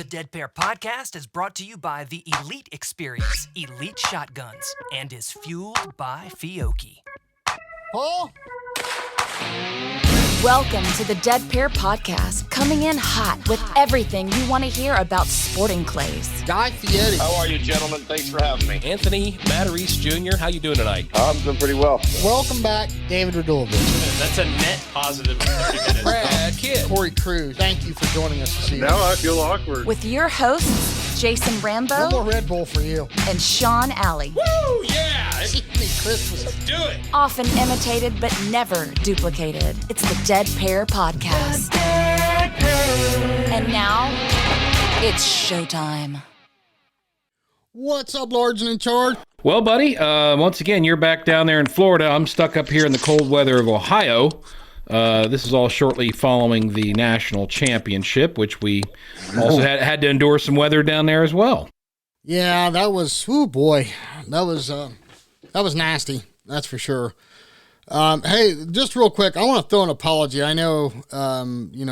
The Dead Pair Podcast is brought to you by the Elite Experience, Elite Shotguns, and is fueled by Fiocchi. Paul? Welcome to the Dead Pair Podcast, coming in hot with everything you want to hear about sporting clays. Guy Fieri. How are you, gentlemen? Thanks for having me. Anthony Matarese Jr., how you doing tonight? I'm doing pretty well. Welcome back, David Radulovich. That's a net positive 30 minutes. Brad Kidd. Corey Cruz. Thank you for joining us this evening. Now I feel awkward. With your hosts, Jason Rambo One more Red Bull for you. and Sean Alley. Woo, yeah! Christmas. Let's do it! Often imitated but never duplicated. It's the Dead Pair Podcast. And now, it's showtime. What's up, Large and in charge? Well, buddy, once again, you're back down there in Florida. I'm stuck up here in the cold weather of Ohio. This is all shortly following the national championship, which we also had to endure some weather down there as well. Yeah, that was, oh boy, that was nasty. That's for sure. Hey, just real quick, I want to throw an apology. I know,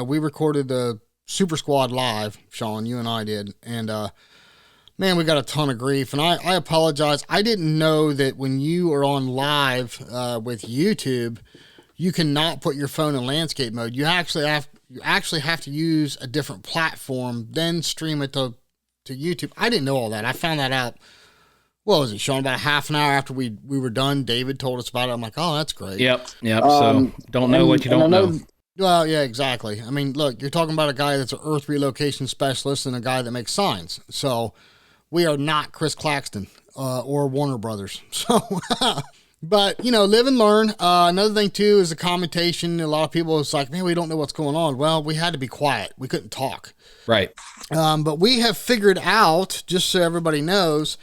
we recorded the Super Squad live, Sean, you and I did, and man, we got a ton of grief, and I apologize. I didn't know that when you are on live with YouTube, you cannot put your phone in landscape mode. You actually have to use a different platform, then stream it to YouTube. I didn't know all that. I found that out. What was it, Sean? About a half an hour after we were done, David told us about it. I'm like, oh, that's great. Yep. So don't know what you don't know. Well, yeah, exactly. I mean, look, you're talking about a guy that's an earth relocation specialist and a guy that makes signs. So we are not Chris Claxton or Warner Brothers. So, but, live and learn. Another thing, too, is the commentation. A lot of people, it's like, man, we don't know what's going on. Well, we had to be quiet. We couldn't talk. Right. But we have figured out, just so everybody knows,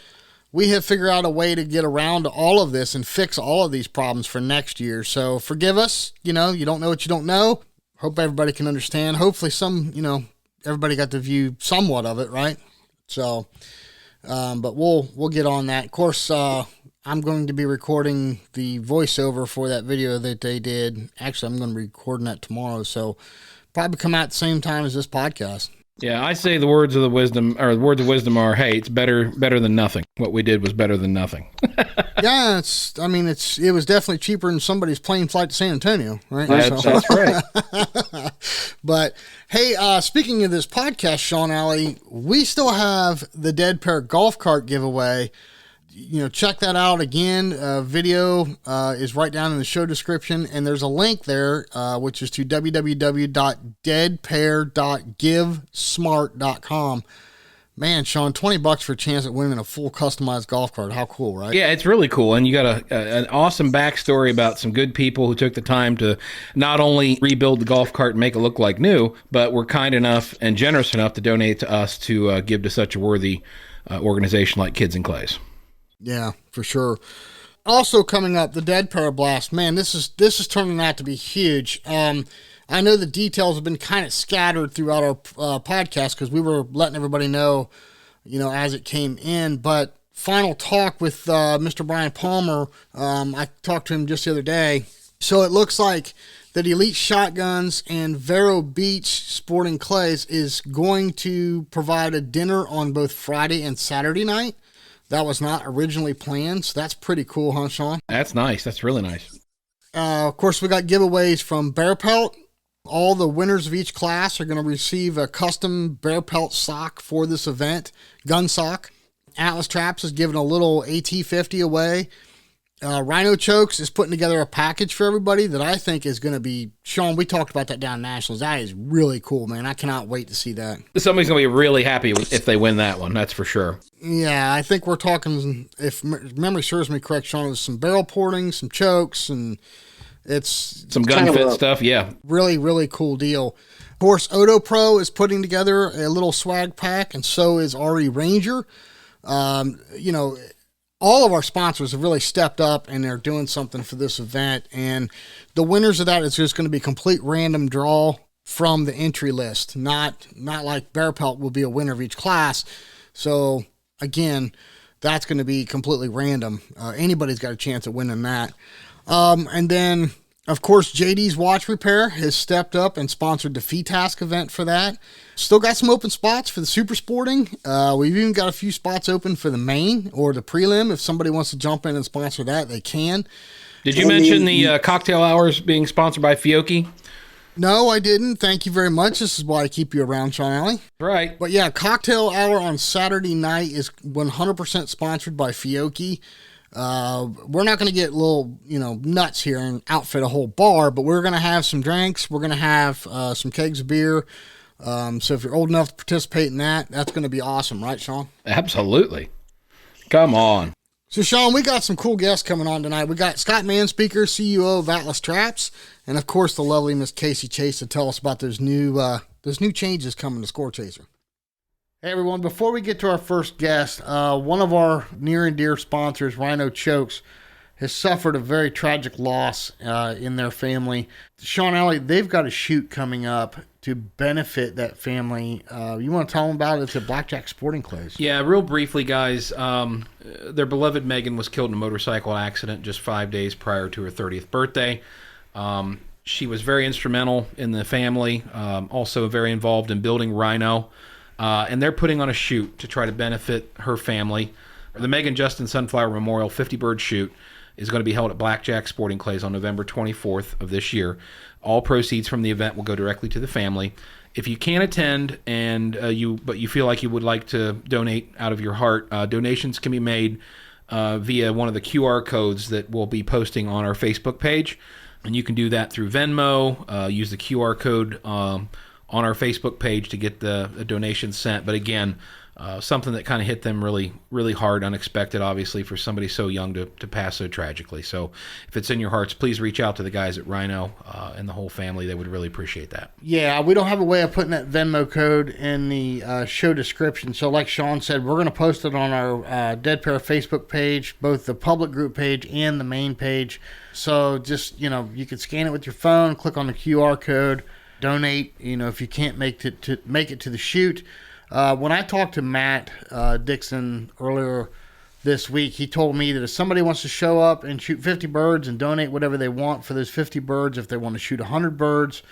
we have figured out a way to get around to all of this and fix all of these problems for next year. So forgive us. You don't know what you don't know. Hope everybody can understand. Hopefully everybody got to view somewhat of it, right? So, but we'll get on that. Of course, I'm going to be recording the voiceover for that video that they did. Actually, I'm going to be recording that tomorrow. So probably come out at the same time as this podcast. Yeah, I say the words of wisdom are, hey, it's better than nothing. What we did was better than nothing. Yeah, it was definitely cheaper than somebody's plane flight to San Antonio, right? That's right. But hey, speaking of this podcast, Sean Alley, we still have the Dead Pair golf cart giveaway. Check that out again. Video is right down in the show description, and there's a link there, which is to www.deadpair.givesmart.com. Man, Sean, $20 for a chance at winning a full customized golf cart. How cool, right? Yeah, it's really cool. And you got an awesome backstory about some good people who took the time to not only rebuild the golf cart and make it look like new, but were kind enough and generous enough to donate to us to give to such a worthy organization like Kids and Clays. Yeah, for sure. Also coming up, the Dead Pair Blast. Man, this is turning out to be huge. I know the details have been kind of scattered throughout our podcast because we were letting everybody know, as it came in. But final talk with Mr. Brian Palmer. I talked to him just the other day. So it looks like that Elite Shotguns and Vero Beach Sporting Clays is going to provide a dinner on both Friday and Saturday night. That was not originally planned, so that's pretty cool, huh, Sean? That's nice. That's really nice. Of course, we got giveaways from Bear Pelt. All the winners of each class are going to receive a custom Bear Pelt sock for this event, gun sock. Atlas Traps is giving a little AT-50 away. Rhino Chokes is putting together a package for everybody that I think is going to be, Sean, we talked about that down in Nationals. That is really cool, man. I cannot wait to see that. Somebody's going to be really happy if they win that one. That's for sure. Yeah, I think we're talking, if memory serves me correct, Sean, it was some barrel porting, some chokes, and it's some gun fit stuff. Yeah. Really, really cool deal. Of course, Odo Pro is putting together a little swag pack, and so is RE Ranger. All of our sponsors have really stepped up and they're doing something for this event. And the winners of that is just going to be complete random draw from the entry list. Not like Bear Pelt will be a winner of each class. So again, that's going to be completely random. Anybody's got a chance at winning that. And then Of course, JD's Watch Repair has stepped up and sponsored the FETASC event for that. Still got some open spots for the Super Sporting. We've even got a few spots open for the main or the prelim. If somebody wants to jump in and sponsor that, they can. Did you mention the cocktail hours being sponsored by Fiocchi? No, I didn't. Thank you very much. This is why I keep you around, Sean Alley. Right. But yeah, cocktail hour on Saturday night is 100% sponsored by Fiocchi. We're not going to get little, nuts here and outfit a whole bar, but we're going to have some drinks. We're going to have some kegs of beer. So if you're old enough to participate in that, that's going to be awesome, right, Sean? Absolutely. Come on. So, Sean, we got some cool guests coming on tonight. We got Scott Manspeaker, CEO of Atlas Traps, and, of course, the lovely Miss Casey Chase to tell us about those new changes coming to Scorechaser. Hey, everyone. Before we get to our first guest, one of our near and dear sponsors, Rhino Chokes, has suffered a very tragic loss in their family. Sean Alley, they've got a shoot coming up to benefit that family. You want to tell them about it? It's at Blackjack Sporting Clays. Yeah, real briefly, guys. Their beloved Megan was killed in a motorcycle accident just 5 days prior to her 30th birthday. She was very instrumental in the family, also very involved in building Rhino. And they're putting on a shoot to try to benefit her family. The Megan Justin Sunflower Memorial 50-bird shoot is going to be held at Blackjack Sporting Clays on November 24th of this year. All proceeds from the event will go directly to the family. If you can't attend but you feel like you would like to donate out of your heart, donations can be made via one of the QR codes that we'll be posting on our Facebook page. And you can do that through Venmo, use the QR code on our Facebook page to get the donation sent. But again, something that kind of hit them really, really hard, unexpected, obviously, for somebody so young to pass so tragically. So if it's in your hearts, please reach out to the guys at Rhino and the whole family. They would really appreciate that. Yeah, we don't have a way of putting that Venmo code in the show description. So like Sean said, we're going to post it on our Dead Pair Facebook page, both the public group page and the main page. So just, you can scan it with your phone, click on the QR code, donate, if you can't make it to the shoot. When I talked to Matt Dixon earlier this week, he told me that if somebody wants to show up and shoot 50 birds and donate whatever they want for those 50 birds, if they want to shoot 100 birds,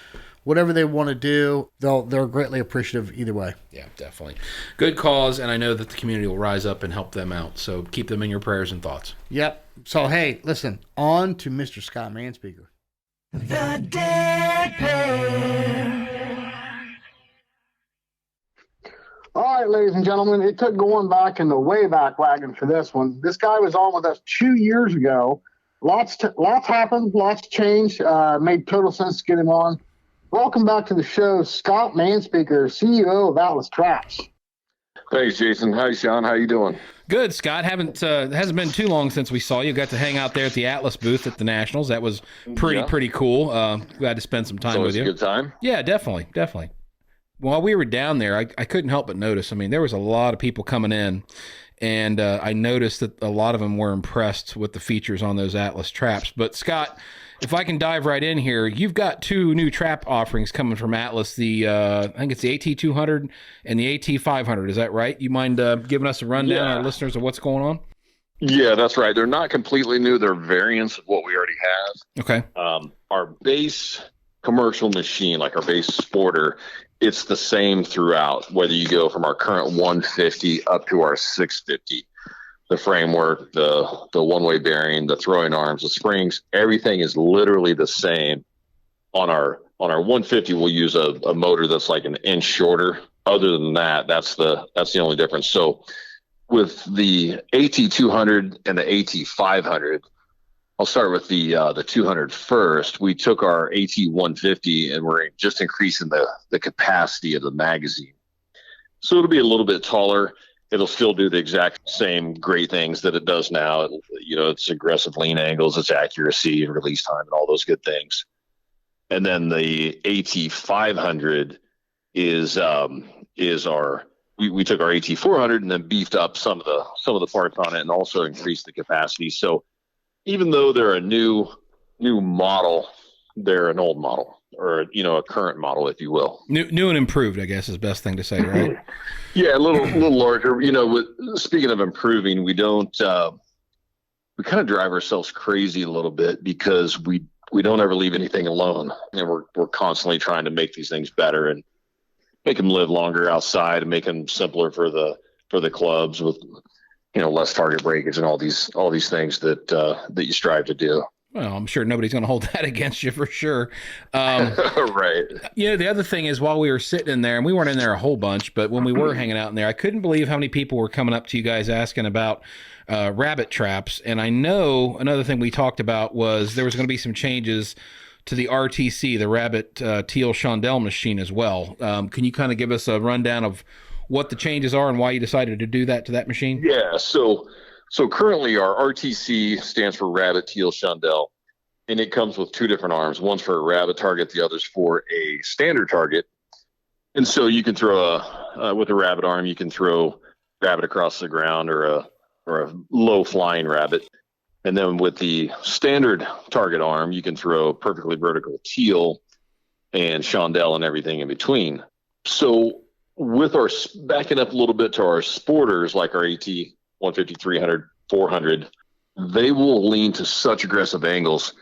whatever they want to do, they're greatly appreciative either way. Yeah, definitely. Good cause, and I know that the community will rise up and help them out. So keep them in your prayers and thoughts. Yep. So, hey, listen, on to Mr. Scott Manspeaker. The Dead Pair. All right, ladies and gentlemen, it took going back in the way back wagon for this one. This guy was on with us 2 years ago. Lots happened, lots changed. Made total sense to get him on. Welcome back to the show, Scott Manspeaker, CEO of Atlas Traps. Thanks, Jason. Hi, Sean. How you doing? Good, Scott. It hasn't been too long since we saw you. Got to hang out there at the Atlas booth at the Nationals. That was pretty cool. Glad to spend some time with you. A good time? Yeah, definitely. While we were down there, I couldn't help but notice. I mean, there was a lot of people coming in, and I noticed that a lot of them were impressed with the features on those Atlas traps. But, Scott, if I can dive right in here, you've got two new trap offerings coming from Atlas, I think it's the AT200 and the AT500. Is that right? You mind giving us a rundown, our listeners, of what's going on? Yeah, that's right. They're not completely new. They're variants of what we already have. Okay. Our base commercial machine, like our base sporter, it's the same throughout, whether you go from our current 150 up to our 650. The framework, the one-way bearing, the throwing arms, the springs, everything is literally the same. On our 150, we'll use a motor that's like an inch shorter. Other than that, that's the only difference. So with the AT200 and the AT500, I'll start with the 200 first. We took our AT150 and we're just increasing the capacity of the magazine. So it'll be a little bit taller. It'll still do the exact same great things that it does now. It's aggressive lean angles, its accuracy and release time and all those good things. And then the AT500 is our, we took our AT400 and then beefed up some of the parts on it and also increased the capacity. So even though they're a new model, they're an old model, or a current model, if you will. New and improved, I guess, is the best thing to say, right? Yeah, a little larger. Speaking of improving, we don't. We kind of drive ourselves crazy a little bit because we we don't ever leave anything alone, and we're constantly trying to make these things better and make them live longer outside and make them simpler for the clubs with, less target breakage and all these things that you strive to do. Well, I'm sure nobody's going to hold that against you for sure. Right. The other thing is, while we were sitting in there, and we weren't in there a whole bunch, but when we were hanging out in there, I couldn't believe how many people were coming up to you guys asking about rabbit traps. And I know another thing we talked about was there was going to be some changes to the RTC, the rabbit teal chandelle machine as well. Can you kind of give us a rundown of what the changes are and why you decided to do that to that machine? Yeah. So currently our RTC stands for rabbit teal chandelle, and it comes with two different arms. One's for a rabbit target, the other's for a standard target. And so you can throw with a rabbit arm, you can throw rabbit across the ground or a low flying rabbit. And then with the standard target arm, you can throw perfectly vertical teal and chandelle and everything in between. So with our backing up a little bit to our sporters, like our AT 150, 300, 400, they will lean to such aggressive angles.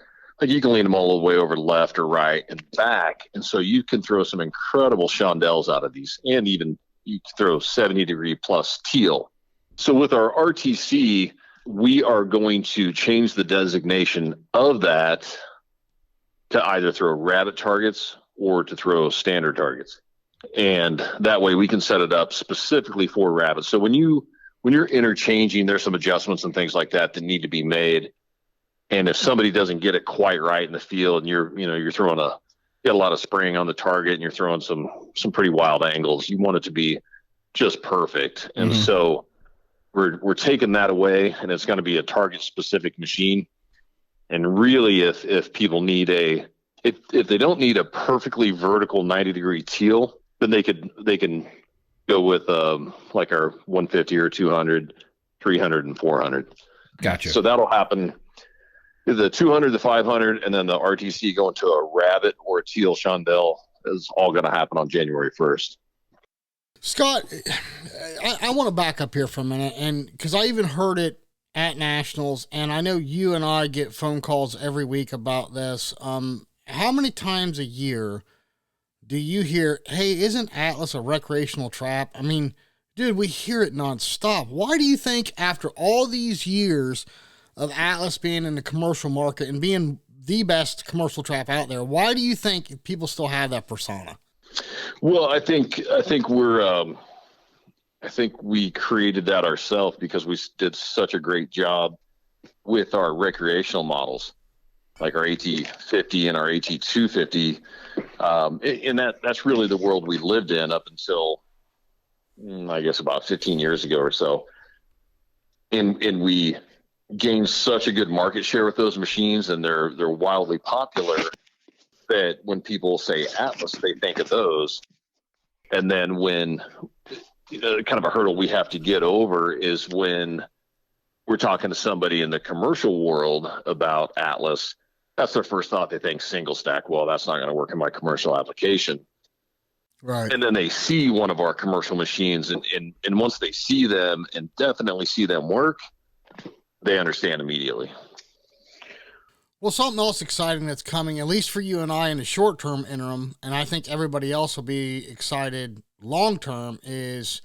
Like you can lean them all the way over left or right and back. And so you can throw some incredible chandelles out of these, and even you can throw 70-degree plus teal. So with our RTC, we are going to change the designation of that to either throw rabbit targets or to throw standard targets. And that way we can set it up specifically for rabbits. So when you're interchanging, there's some adjustments and things like that that need to be made. And if somebody doesn't get it quite right in the field, and you're throwing a lot of spring on the target and you're throwing some pretty wild angles, you want it to be just perfect. And so we're taking that away, and it's going to be a target specific machine. And really, if people need if they don't need a perfectly vertical 90-degree teal, then they can go with like our 150 or 200, 300, and 400. Gotcha. So that'll happen. The 200, the 500, and then the RTC going to a rabbit or a teal chandelle is all going to happen on January 1st. Scott, I want to back up here for a minute, and because I even heard it at Nationals, and I know you and I get phone calls every week about this. How many times a year do you hear, hey, isn't Atlas a recreational trap? I mean, dude, we hear it nonstop. Why do you think after all these years of Atlas being in the commercial market and being the best commercial trap out there, why do you think people still have that persona? Well, I think we created that ourselves because we did such a great job with our recreational models, like our AT50 and our AT250. And that's really the world we lived in up until, I guess, about 15 years ago or so. And we gained such a good market share with those machines, and they're wildly popular, that when people say Atlas, they think of those. And then when kind of a hurdle we have to get over is when we're talking to somebody in the commercial world about Atlas, that's their first thought. They think single stack. Well, that's not going to work in my commercial application. Right. And then they see one of our commercial machines, and once they see them and definitely see them work, they understand immediately. Well, something else exciting that's coming, at least for you and I in the short-term interim, and I think everybody else will be excited long-term, is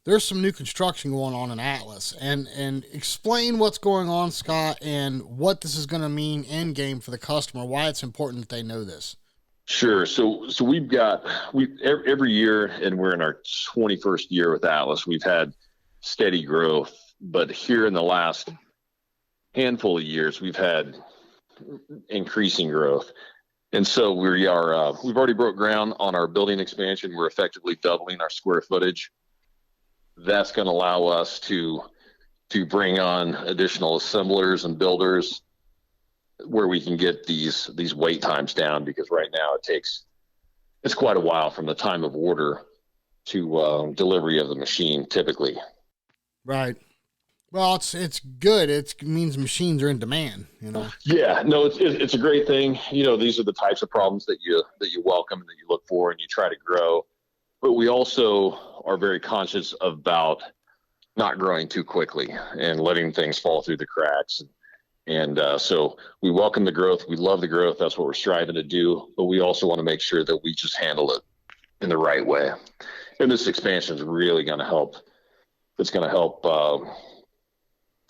there's some new construction going on in Atlas. And explain what's going on, Scott, and what this is going to mean in game for the customer, why it's important that they know this. Sure. So we every year, and we're in our 21st year with Atlas, we've had steady growth, but here in the last handful of years, we've had increasing growth. And so we've already broke ground on our building expansion. We're effectively doubling our square footage. That's going to allow us to bring on additional assemblers and builders where we can get these wait times down, because right now it's quite a while from the time of order to delivery of the machine typically. Right. Well, it's good. It means machines are in demand, Yeah, no, it's a great thing. These are the types of problems that you welcome and that you look for and you try to grow. But we also are very conscious about not growing too quickly and letting things fall through the cracks. And so we welcome the growth. We love the growth. That's what we're striving to do. But we also want to make sure that we just handle it in the right way. And this expansion is really going to help. It's going to help,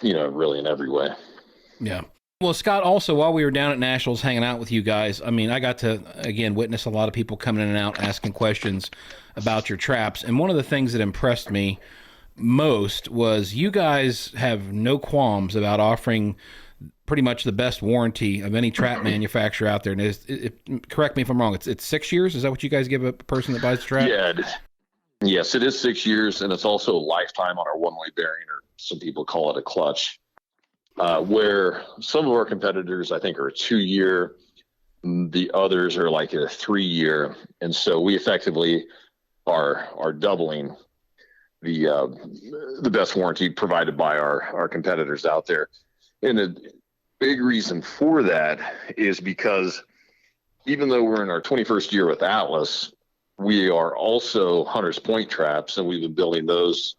really in every way. Yeah. Well, Scott, also, while we were down at Nationals hanging out with you guys, I mean, I got to, again, witness a lot of people coming in and out asking questions about your traps. And one of the things that impressed me most was you guys have no qualms about offering pretty much the best warranty of any trap manufacturer out there. And correct me if I'm wrong, it's 6 years? Is that what you guys give a person that buys the trap? Yeah. Yes, it is 6 years, and it's also lifetime on our one-way bearing, or some people call it a clutch. Where some of our competitors, I think, are a 2-year, the others are like a 3-year, and so we effectively are doubling the best warranty provided by our competitors out there. And the big reason for that is because even though we're in our 21st year with Atlas, we are also Hunter's Point traps, and we've been building those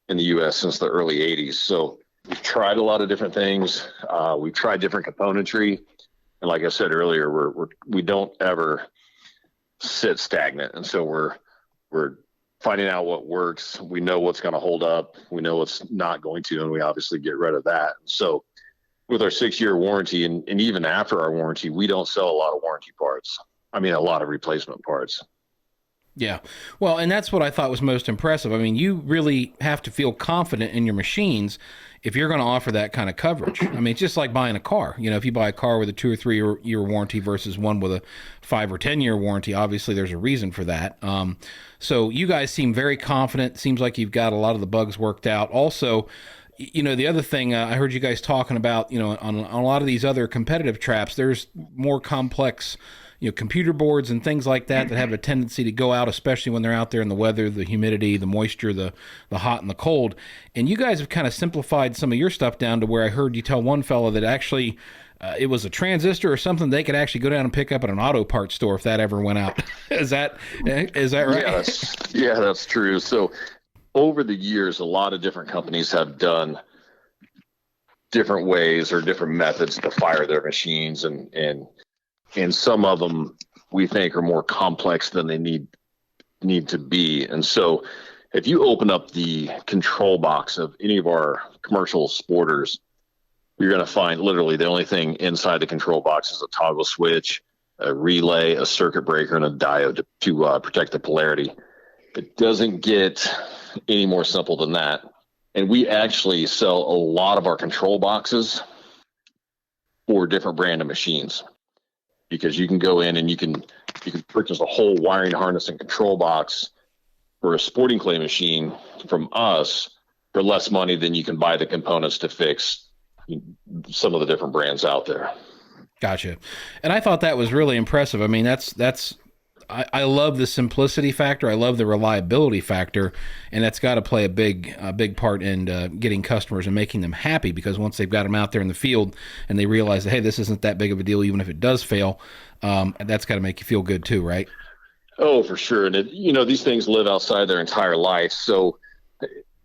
in the U.S. since the early 80s. So we've tried a lot of different things. We've tried different componentry. And like I said earlier, we don't ever sit stagnant. And so we're finding out what works. We know what's going to hold up. We know what's not going to, and we obviously get rid of that. So with our 6-year warranty, and even after our warranty, we don't sell a lot of warranty parts. I mean, a lot of replacement parts. Yeah. Well, and that's what I thought was most impressive. I mean, you really have to feel confident in your machines if you're going to offer that kind of coverage. I mean, it's just like buying a car. You know, if you buy a car with a 2 or 3 year warranty versus one with a 5 or 10 year warranty, obviously there's a reason for that. So you guys seem very confident. Seems like you've got a lot of the bugs worked out. Also, you know, the other thing I heard you guys talking about, you know, on a lot of these other competitive traps, there's more complex, you know, computer boards and things like that have a tendency to go out, especially when they're out there in the weather, the humidity, the moisture, the hot and the cold. And you guys have kind of simplified some of your stuff down to where I heard you tell one fellow that actually it was a transistor or something they could actually go down and pick up at an auto parts store if that ever went out. Is that right? Yeah, that's true. So over the years, a lot of different companies have done different ways or different methods to fire their machines, and some of them we think are more complex than they need to be. And so if you open up the control box of any of our commercial sporters, you're going to find literally the only thing inside the control box is a toggle switch, a relay, a circuit breaker, and a diode to protect the polarity. It doesn't get any more simple than that. And we actually sell a lot of our control boxes for different brand of machines, because you can go in and you can purchase a whole wiring harness and control box for a sporting clay machine from us for less money than you can buy the components to fix some of the different brands out there. Gotcha. And I thought that was really impressive. I mean, I love the simplicity factor. I love the reliability factor, and that's got to play a big part in getting customers and making them happy, because once they've got them out there in the field and they realize that, hey, this isn't that big of a deal, even if it does fail, that's got to make you feel good too, right? Oh, for sure. And these things live outside their entire life. So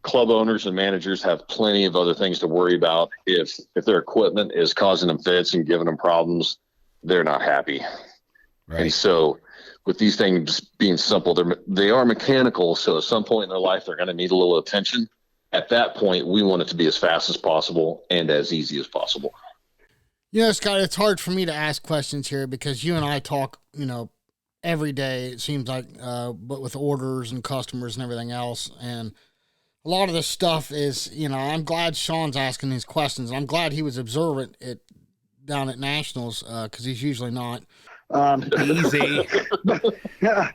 club owners and managers have plenty of other things to worry about. If their equipment is causing them fits and giving them problems, they're not happy. Right. And so with these things being simple, they are mechanical. So at some point in their life, they're going to need a little attention. At that point, we want it to be as fast as possible and as easy as possible. You know, Scott, it's hard for me to ask questions here because you and I talk, every day, it seems like, but with orders and customers and everything else. And a lot of this stuff is, I'm glad Sean's asking these questions. I'm glad he was observant down at Nationals, because he's usually not. Easy. Yeah.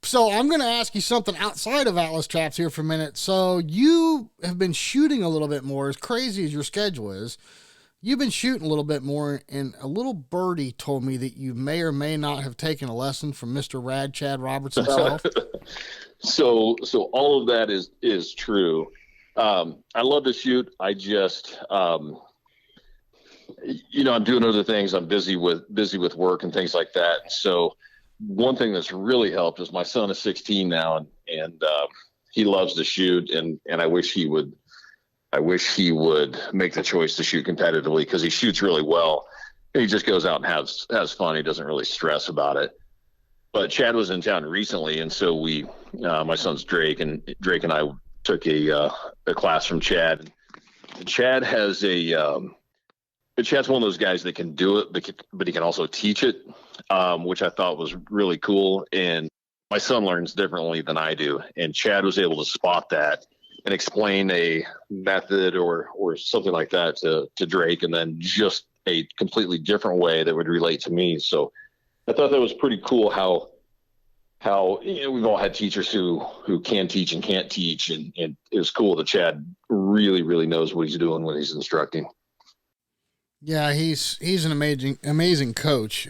So I'm going to ask you something outside of Atlas Traps here for a minute. So you have been shooting a little bit more, as crazy as your schedule is. You've been shooting a little bit more, and a little birdie told me that you may or may not have taken a lesson from Mr. Rad Chad Roberts himself. So all of that is true. I love to shoot. I just, I'm doing other things. I'm busy with work and things like that. So one thing that's really helped is my son is 16 now, and he loves to shoot, and I wish he would I wish he would make the choice to shoot competitively because he shoots really well. He just goes out and has fun. He doesn't really stress about it. But Chad was in town recently, and so we, my son's Drake and I took a class from Chad. And Chad has Chad's one of those guys that can do it, but he can also teach it, which I thought was really cool. And my son learns differently than I do, and Chad was able to spot that and explain a method or something like that to Drake, and then just a completely different way that would relate to me. So I thought that was pretty cool how we've all had teachers who can teach and can't teach, and it was cool that Chad really, really knows what he's doing when he's instructing. Yeah, he's an amazing coach.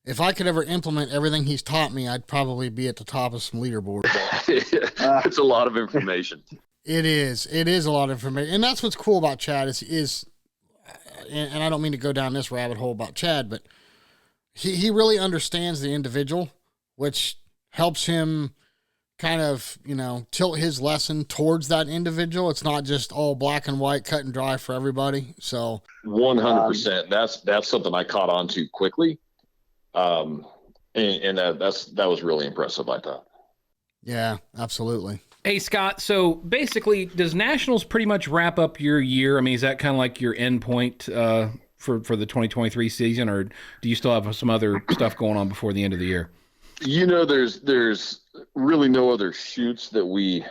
If I could ever implement everything he's taught me, I'd probably be at the top of some leaderboard. It's a lot of information. It is a lot of information, and that's what's cool about Chad is, and I don't mean to go down this rabbit hole about Chad, but he really understands the individual, which helps him kind of, tilt his lesson towards that individual. It's not just all black and white, cut and dry for everybody. So 100%. That's something I caught on to quickly. And that was really impressive, I thought. Yeah, absolutely. Hey, Scott, so basically, does Nationals pretty much wrap up your year? I mean, is that kind of like your end point for the 2023 season, or do you still have some other stuff going on before the end of the year? There's really no other shoots that we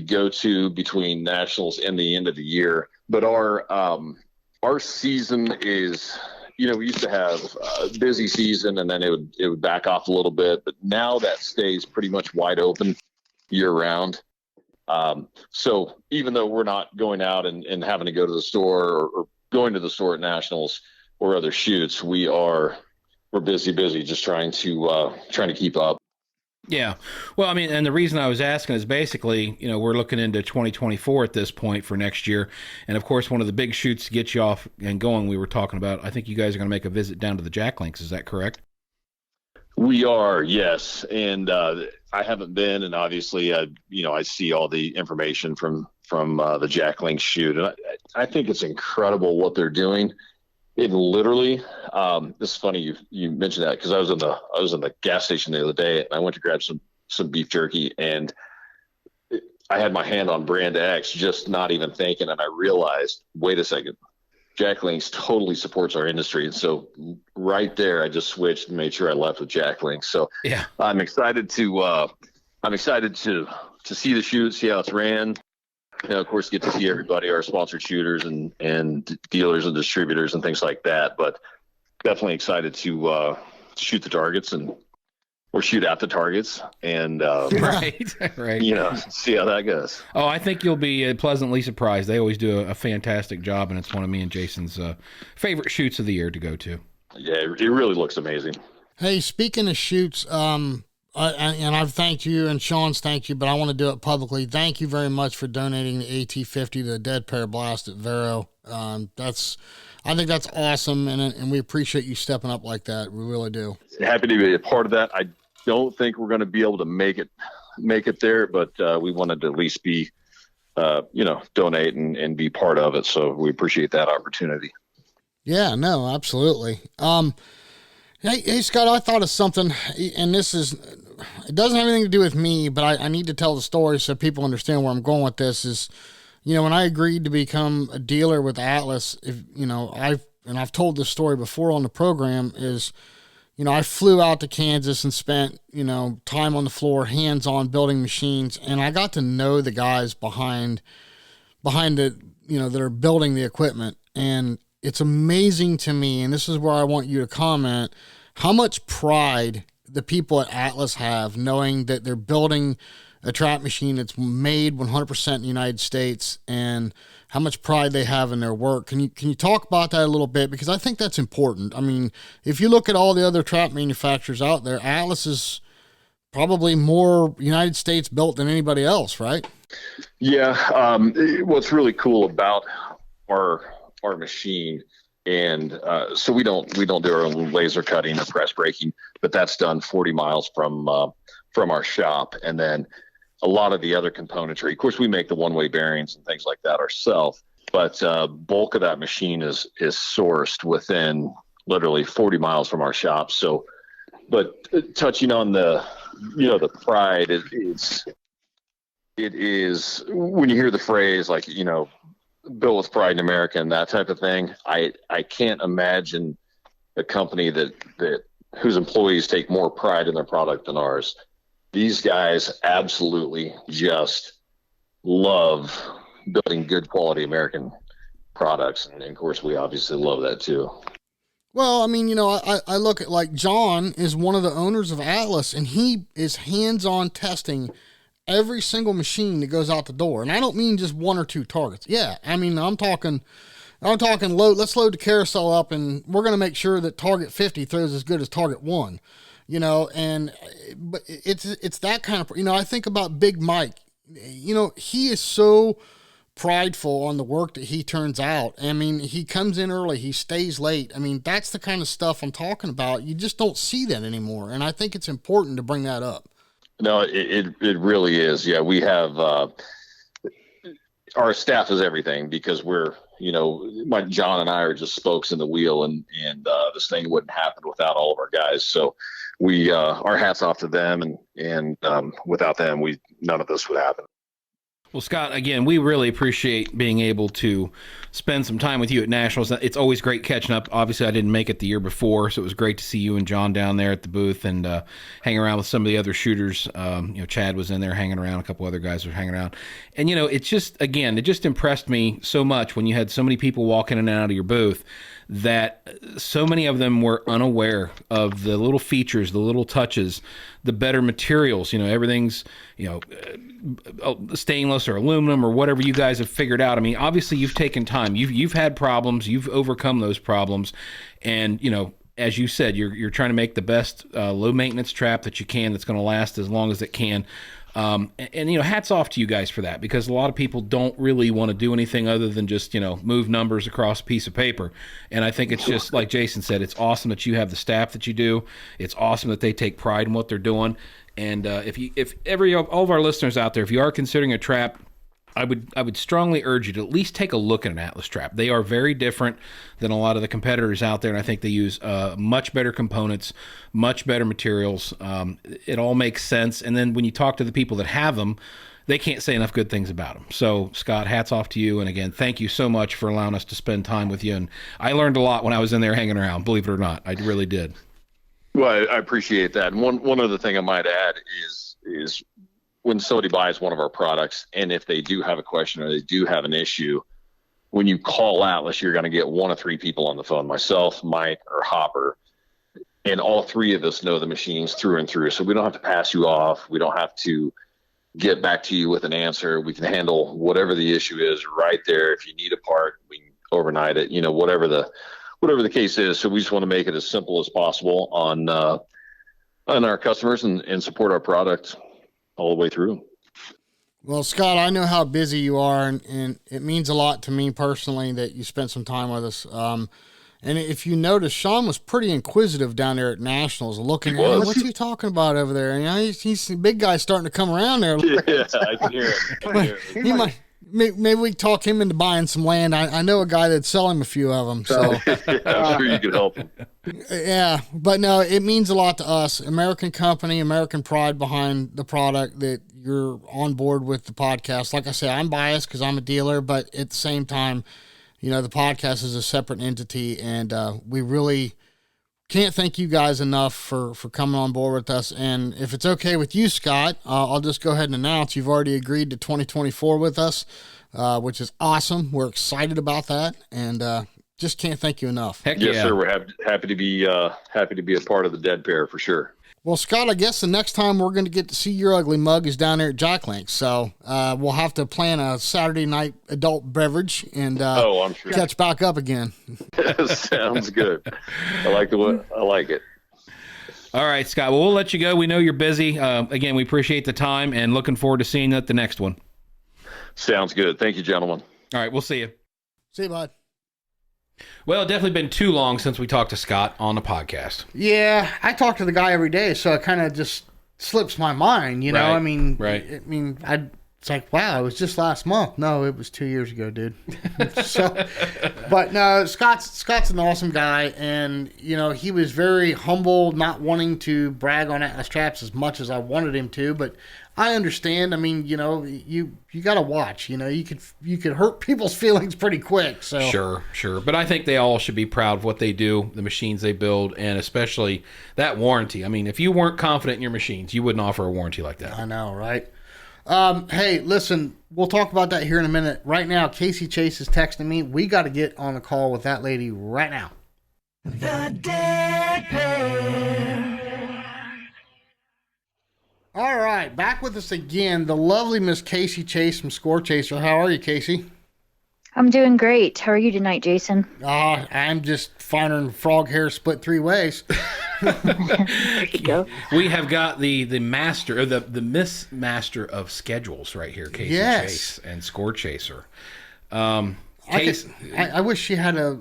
go to between Nationals and the end of the year, but our season is, we used to have a busy season and then it would back off a little bit, but now that stays pretty much wide open year round. So even though we're not going out and having to go to the store or going to the store at Nationals or other shoots, we're busy, just trying to keep up. Yeah. Well, I mean, and the reason I was asking is basically, we're looking into 2024 at this point for next year. And of course, one of the big shoots to get you off and going, we were talking about, I think you guys are going to make a visit down to the Jack Links. Is that correct? We are, yes. And I haven't been, and obviously, I see all the information from the Jack Links shoot. And I think it's incredible what they're doing. It literally, this is funny you mentioned that because I was in the gas station the other day and I went to grab some beef jerky and I had my hand on brand X, just not even thinking, and I realized, wait a second, Jack Links totally supports our industry, and so right there I just switched and made sure I left with Jack Links. So yeah, I'm excited to see the shoot, see how it's ran. Of course, get to see everybody, our sponsored shooters and dealers and distributors and things like that. But definitely excited to shoot the targets or shoot at the targets and right. See how that goes. Oh, I think you'll be pleasantly surprised. They always do a fantastic job, and it's one of me and Jason's favorite shoots of the year to go to. Yeah, it really looks amazing. Hey, speaking of shoots, and I've thanked you and Sean's thanked you, but I want to do it publicly. Thank you very much for donating the AT-50 to the Dead Pair Blast at Vero. I think that's awesome, and we appreciate you stepping up like that. We really do. Happy to be a part of that. I don't think we're going to be able to make it there, but we wanted to at least be, donate and be part of it. So we appreciate that opportunity. Yeah, no, absolutely. Hey, Scott, I thought of something, and it doesn't have anything to do with me, but I need to tell the story so people understand where I'm going with this is, when I agreed to become a dealer with Atlas, I've told this story before on the program is, I flew out to Kansas and spent, time on the floor, hands-on building machines, and I got to know the guys behind it, that are building the equipment, and it's amazing to me, and this is where I want you to comment, how much pride the people at Atlas have knowing that they're building a trap machine that's made 100% in the United States and how much pride they have in their work. Can you talk about that a little bit? Because I think that's important. I mean, if you look at all the other trap manufacturers out there, Atlas is probably more United States built than anybody else, right? Yeah. What's really cool about our machine, and so we don't do our own laser cutting or press braking, but that's done 40 miles from our shop. And then a lot of the other componentry. Of course, we make the one-way bearings and things like that ourselves, but bulk of that machine is sourced within literally 40 miles from our shop. So, but touching on the pride, it is when you hear the phrase like, built with pride in America and that type of thing, I can't imagine a company that whose employees take more pride in their product than ours. These guys absolutely just love building good quality American products. And of course, we obviously love that too. Well, I mean, I look at like John is one of the owners of Atlas, and he is hands-on testing every single machine that goes out the door. And I don't mean just one or two targets. Yeah. I mean, I'm talking let's load the carousel up and we're going to make sure that target 50 throws as good as target 1, but it's that kind of, I think about Big Mike, he is so prideful on the work that he turns out. I mean, he comes in early, he stays late. I mean, that's the kind of stuff I'm talking about. You just don't see that anymore. And I think it's important to bring that up. No, it really is. Yeah. We have, our staff is everything because we're, John and I are just spokes in the wheel, and this thing wouldn't happen without all of our guys. So we, our hats off to them, and without them, none of this would happen. Well, Scott, again, we really appreciate being able to spend some time with you at Nationals. It's always great catching up. Obviously, I didn't make it the year before, so it was great to see you and John down there at the booth and hang around with some of the other shooters. Chad was in there hanging around. A couple other guys were hanging around. And, it just impressed me so much when you had so many people walking in and out of your booth that so many of them were unaware of the little features, the little touches, the better materials. Everything's, stainless or aluminum or whatever you guys have figured out. I mean, obviously you've taken time. You've had problems. You've overcome those problems. And, as you said, you're trying to make the best low maintenance trap that you can that's going to last as long as it can. And hats off to you guys for that, because a lot of people don't really want to do anything other than just, move numbers across a piece of paper. And I think it's just like Jason said, it's awesome that you have the staff that you do. It's awesome that they take pride in what they're doing. And if all of our listeners out there, if you are considering a trap, I would strongly urge you to at least take a look at an Atlas trap. They are very different than a lot of the competitors out there, and I think they use much better components, much better materials. It all makes sense. And then when you talk to the people that have them, they can't say enough good things about them. So, Scott, hats off to you. And again, thank you so much for allowing us to spend time with you. And I learned a lot when I was in there hanging around, believe it or not. I really did. Well, I appreciate that. And one other thing I might add is when somebody buys one of our products, and if they do have a question or they do have an issue, when you call Atlas, you're going to get one of three people on the phone, myself, Mike, or Hopper. And all three of us know the machines through and through. So we don't have to pass you off. We don't have to get back to you with an answer. We can handle whatever the issue is right there. If you need a part, we can overnight it, whatever the case is. So we just want to make it as simple as possible on our customers and support our product all the way through. Well, Scott, I know how busy you are, and it means a lot to me personally that you spent some time with us. And if you notice, Sean was pretty inquisitive down there at Nationals, looking at what's he talking about over there. He's the big guy starting to come around there. Yeah, I can hear it. Maybe we can talk him into buying some land. I know a guy that'd sell him a few of them. So I'm sure you could help him. Yeah, but no, it means a lot to us. American company, American pride behind the product, that you're on board with the podcast. Like I said, I'm biased because I'm a dealer, but at the same time, the podcast is a separate entity, and we really can't thank you guys enough for coming on board with us. And if it's okay with you, Scott, I'll just go ahead and announce you've already agreed to 2024 with us, which is awesome. We're excited about that, and just can't thank you enough. Heck yes, yeah. sir. We're happy to be a part of the Dead Pair for sure. Well, Scott, I guess the next time we're going to get to see your ugly mug is down there at Jack Link. So we'll have to plan a Saturday night adult beverage and I'm sure. catch back up again. Sounds good. I like it. All right, Scott. Well, we'll let you go. We know you're busy. Again, we appreciate the time and looking forward to seeing you at the next one. Sounds good. Thank you, gentlemen. All right, we'll see you. See you, bud. Well, definitely been too long since we talked to Scott on the podcast. Yeah, I talk to the guy every day, so I kind of just slips my mind. You know, Right, I mean, right. it's like, wow, it was just last month. No, it was 2 years ago, dude. So, but no, Scott's an awesome guy, and you know, he was very humble, not wanting to brag on Atlas Traps as much as I wanted him to, but I understand. I mean, you know, you got to watch. You know, you could hurt people's feelings pretty quick. So Sure. But I think they all should be proud of what they do, the machines they build, and especially that warranty. I mean, if you weren't confident in your machines, you wouldn't offer a warranty like that. I know, right? Hey, listen, we'll talk about that here in a minute. Right now, Casey Chase is texting me. We got to get on a call with that lady right now. The Dead Pair. All right, back with us again, the lovely Miss Casey Chase from Scorechaser. How are you, Casey? I'm doing great. How are you tonight, Jason? I'm just finer than frog hair split 3 ways. There you go. We have got the master, or the Miss Master of schedules right here, Casey Chase and Scorechaser. I wish she had a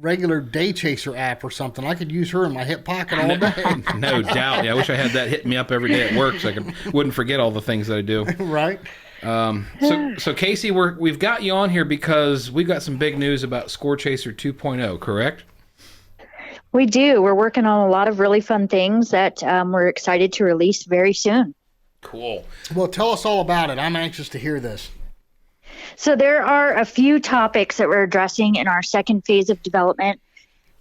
regular day chaser app or something. I could use her in my hip pocket all day. No doubt. Yeah, I wish I had that hitting me up every day at work so I wouldn't forget all the things that I do. Right. So Casey, we've got you on here because we've got some big news about Scorechaser 2.0, correct? We do. We're working on a lot of really fun things that we're excited to release very soon. Cool. Well, tell us all about it. I'm anxious to hear this. So there are a few topics that we're addressing in our second phase of development.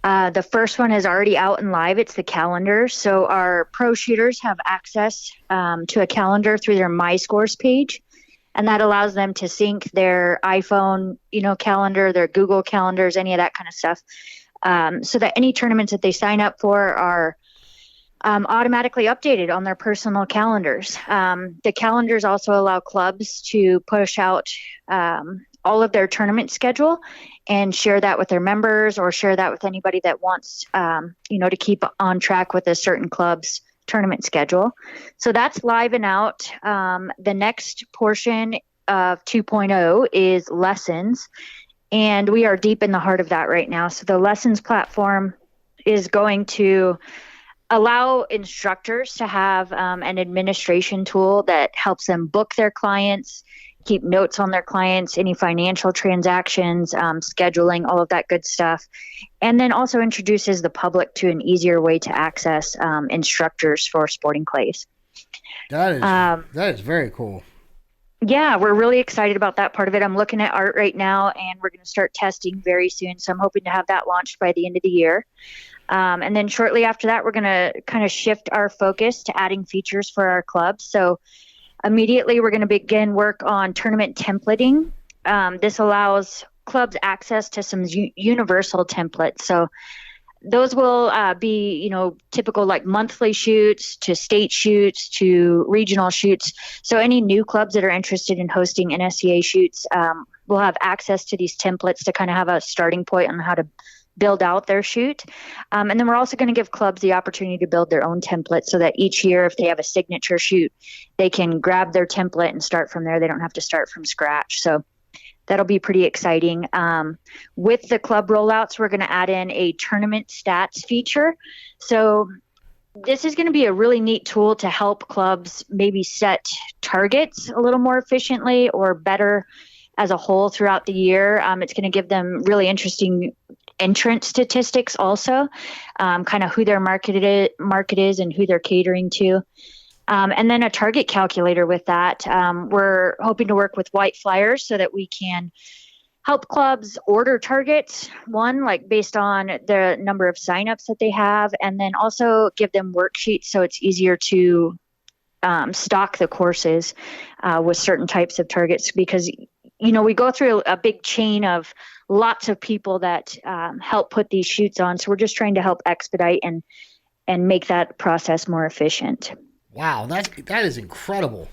The first one is already out and live. It's the calendar. So our pro shooters have access to a calendar through their My Scores page. And that allows them to sync their iPhone, calendar, their Google calendars, any of that kind of stuff. So that any tournaments that they sign up for are automatically updated on their personal calendars. The calendars also allow clubs to push out all of their tournament schedule and share that with their members or share that with anybody that wants, to keep on track with a certain club's tournament schedule. So that's live and out. The next portion of 2.0 is lessons, and we are deep in the heart of that right now. So the lessons platform is going to allow instructors to have an administration tool that helps them book their clients, keep notes on their clients, any financial transactions, scheduling, all of that good stuff. And then also introduces the public to an easier way to access instructors for sporting clays. That is very cool. Yeah, we're really excited about that part of it. I'm looking at art right now, and we're going to start testing very soon. So I'm hoping to have that launched by the end of the year. And then shortly after that, we're going to kind of shift our focus to adding features for our clubs. So immediately, we're going to begin work on tournament templating. This allows clubs access to some universal templates. So those will be, typical like monthly shoots to state shoots to regional shoots. So any new clubs that are interested in hosting NSCA shoots will have access to these templates to kind of have a starting point on how to build out their shoot. And then we're also going to give clubs the opportunity to build their own template so that each year, if they have a signature shoot, they can grab their template and start from there. They don't have to start from scratch. So that'll be pretty exciting. With the club rollouts, we're going to add in a tournament stats feature. So this is going to be a really neat tool to help clubs maybe set targets a little more efficiently or better as a whole throughout the year. It's going to give them really interesting entrance statistics also, kind of who their market is and who they're catering to. And then a target calculator with that. We're hoping to work with White Flyers so that we can help clubs order targets, one, like based on the number of signups that they have, and then also give them worksheets so it's easier to stock the courses with certain types of targets because, we go through a big chain of lots of people that help put these shoots on. So we're just trying to help expedite and make that process more efficient. Wow, that is incredible.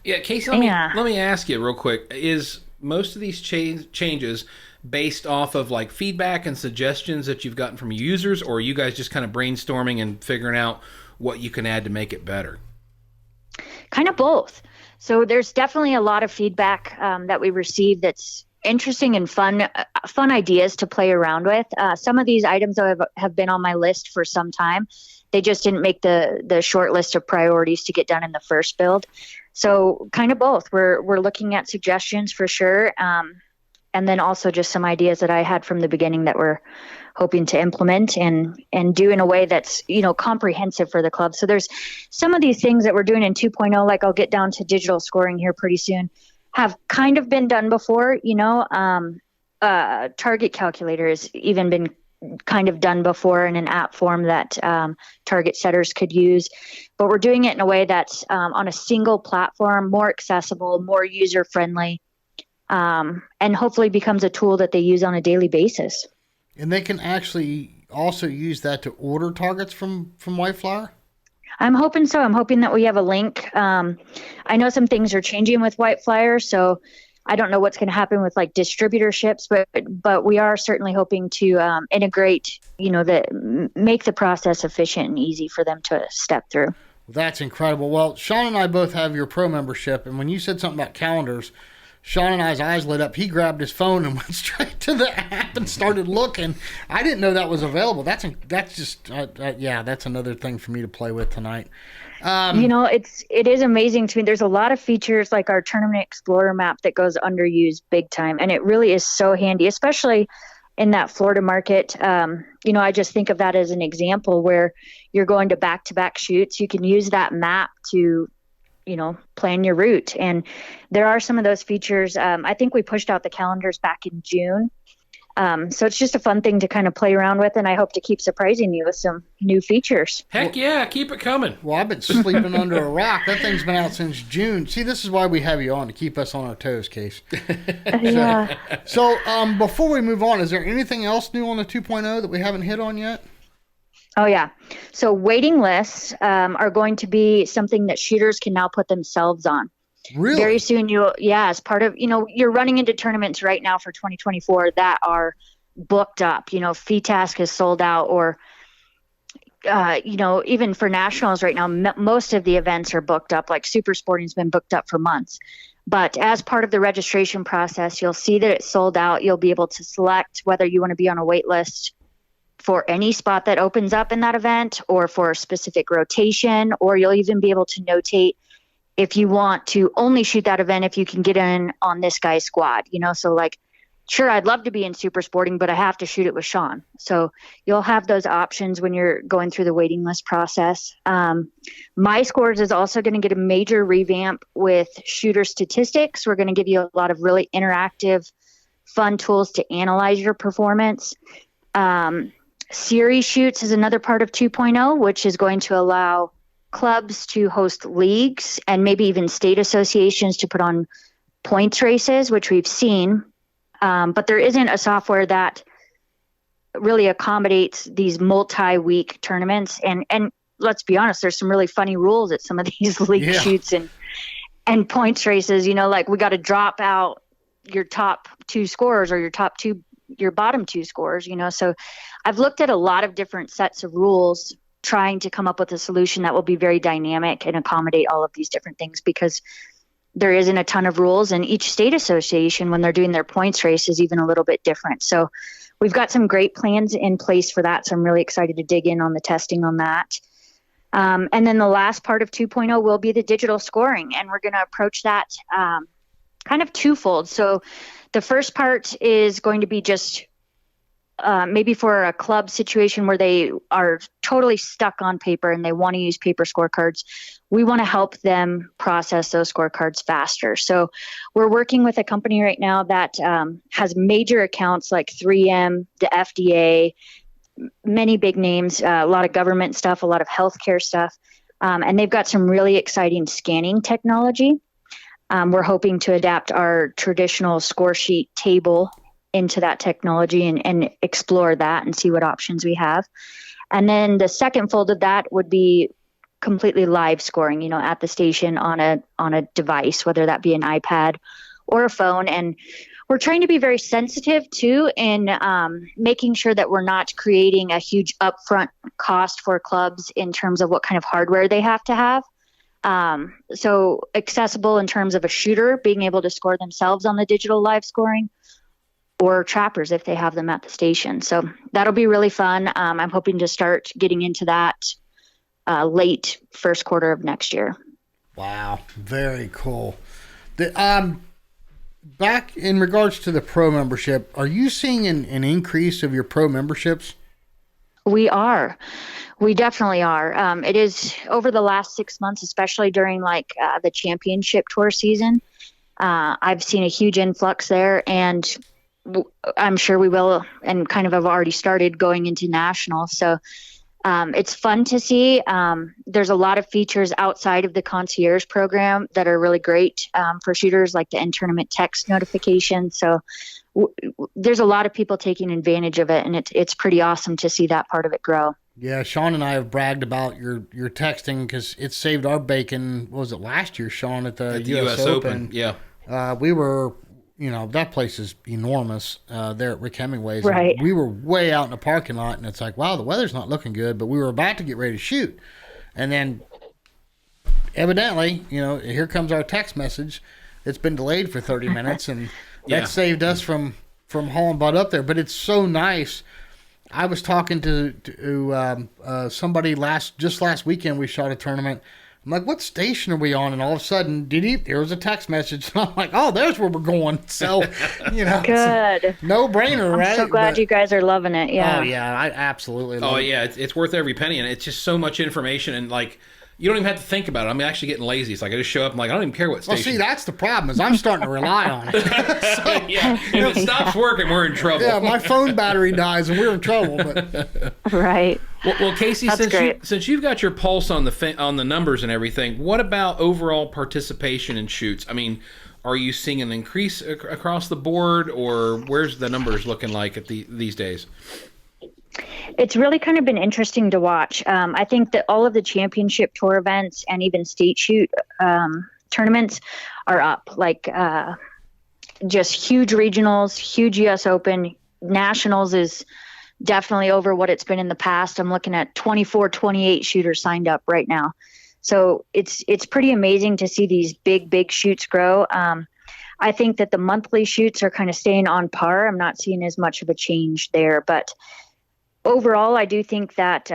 Yeah, Casey, let me ask you real quick. Is most of these changes based off of like feedback and suggestions that you've gotten from users, or are you guys just kind of brainstorming and figuring out what you can add to make it better? Kind of both. So there's definitely a lot of feedback that we receive that's interesting and fun ideas to play around with. Some of these items have been on my list for some time. They just didn't make the short list of priorities to get done in the first build. So kind of both. We're looking at suggestions for sure. And then also just some ideas that I had from the beginning that we're hoping to implement and do in a way that's, comprehensive for the club. So there's some of these things that we're doing in 2.0, like I'll get down to digital scoring here pretty soon, have kind of been done before, target calculator has even been kind of done before in an app form that target setters could use. But we're doing it in a way that's on a single platform, more accessible, more user-friendly, and hopefully becomes a tool that they use on a daily basis. And they can actually also use that to order targets from Whiteflower? I'm hoping so. I'm hoping that we have a link. I know some things are changing with Whiteflower, so I don't know what's going to happen with like distributorships, but we are certainly hoping to integrate, make the process efficient and easy for them to step through. That's incredible. Well, Sean and I both have your pro membership, and when you said something about calendars, Sean and I's eyes lit up. He grabbed his phone and went straight to the app and started looking. I didn't know that was available. That's just that's another thing for me to play with tonight. It is amazing to me. There's a lot of features like our Tournament Explorer map that goes underused big time, and it really is so handy, especially in that Florida market. I just think of that as an example where you're going to back-to-back shoots. You can use that map to plan your route. And there are some of those features. I think we pushed out the calendars back in June. So it's just a fun thing to kind of play around with, and I hope to keep surprising you with some new features. Heck yeah, keep it coming. Well, I've been sleeping under a rock. That thing's been out since June. See, this is why we have you on, to keep us on our toes, Case. Yeah. So before we move on, is there anything else new on the 2.0 that we haven't hit on yet? Oh, yeah. So waiting lists are going to be something that shooters can now put themselves on. Really? Very soon, as part of, you're running into tournaments right now for 2024 that are booked up. FETASC is sold out, or, even for nationals right now, most of the events are booked up. Like Super Sporting's been booked up for months. But as part of the registration process, you'll see that it's sold out. You'll be able to select whether you want to be on a wait list for any spot that opens up in that event, or for a specific rotation, or you'll even be able to notate if you want to only shoot that event, if you can get in on this guy's squad, so like, sure, I'd love to be in Super Sporting, but I have to shoot it with Sean. So you'll have those options when you're going through the waiting list process. My Scores is also going to get a major revamp with shooter statistics. We're going to give you a lot of really interactive, fun tools to analyze your performance. Series shoots is another part of 2.0, which is going to allow clubs to host leagues and maybe even state associations to put on points races, which we've seen. But there isn't a software that really accommodates these multi-week tournaments. And let's be honest, there's some really funny rules at some of these league shoots and points races. Like we got to drop out your top two scorers or your bottom two scores, So I've looked at a lot of different sets of rules, trying to come up with a solution that will be very dynamic and accommodate all of these different things, because there isn't a ton of rules, and each state association, when they're doing their points race, is even a little bit different. So we've got some great plans in place for that. So I'm really excited to dig in on the testing on that. And then the last part of 2.0 will be the digital scoring, and we're going to approach that kind of twofold. So the first part is going to be just maybe for a club situation where they are totally stuck on paper and they want to use paper scorecards. We want to help them process those scorecards faster. So we're working with a company right now that has major accounts like 3M, the FDA, many big names, a lot of government stuff, a lot of healthcare stuff. And they've got some really exciting scanning technology. We're hoping to adapt our traditional score sheet table into that technology and explore that and see what options we have. And then the second fold of that would be completely live scoring, at the station on a device, whether that be an iPad or a phone. And we're trying to be very sensitive too in making sure that we're not creating a huge upfront cost for clubs in terms of what kind of hardware they have to have. So accessible in terms of a shooter being able to score themselves on the digital live scoring, or trappers if they have them at the station. So that'll be really fun. I'm hoping to start getting into that late first quarter of next year. Wow, very cool. Back in regards to the pro membership, are you seeing an increase of your pro memberships? We are. We definitely are. It is over the last 6 months, especially during the championship tour season. I've seen a huge influx there, and I'm sure we will, and kind of have already started going into national. So it's fun to see. There's a lot of features outside of the concierge program that are really great for shooters, like the end tournament text notification. So there's a lot of people taking advantage of it, and it's pretty awesome to see that part of it grow. Yeah, Sean and I have bragged about your texting because it saved our bacon. What was it last year, Sean, at the US Open? Yeah. We were, that place is enormous there at Rick Hemingway's. Right. We were way out in the parking lot, and it's like, wow, the weather's not looking good, but we were about to get ready to shoot. And then evidently, here comes our text message. It's been delayed for 30 minutes, and that saved us from hauling butt up there. But it's so nice. I was talking to somebody just last weekend. We shot a tournament. I'm like, what station are we on? And all of a sudden, there was a text message. And I'm like, oh, there's where we're going. So, Good. No brainer, right? I'm so glad you guys are loving it. Yeah. Oh, yeah, I absolutely love it. Oh, yeah, it's worth every penny, and it's just so much information, and you don't even have to think about it. I'm actually getting lazy. It's like I just show up. I'm like, I don't even care what station. Well, see, that's the problem is I'm starting to rely on it. So, yeah, if it stops working, we're in trouble. Yeah, my phone battery dies and we're in trouble. But right. Well, Casey, since you've got your pulse on the numbers and everything, what about overall participation in shoots? I mean, are you seeing an increase across the board, or where's the numbers looking like at these days? It's really kind of been interesting to watch. I think that all of the championship tour events and even state shoot tournaments are up. Just huge regionals, huge US Open. Nationals is definitely over what it's been in the past. I'm looking at 24, 28 shooters signed up right now. So it's pretty amazing to see these big shoots grow. I think that the monthly shoots are kind of staying on par. I'm not seeing as much of a change there, but overall, I do think that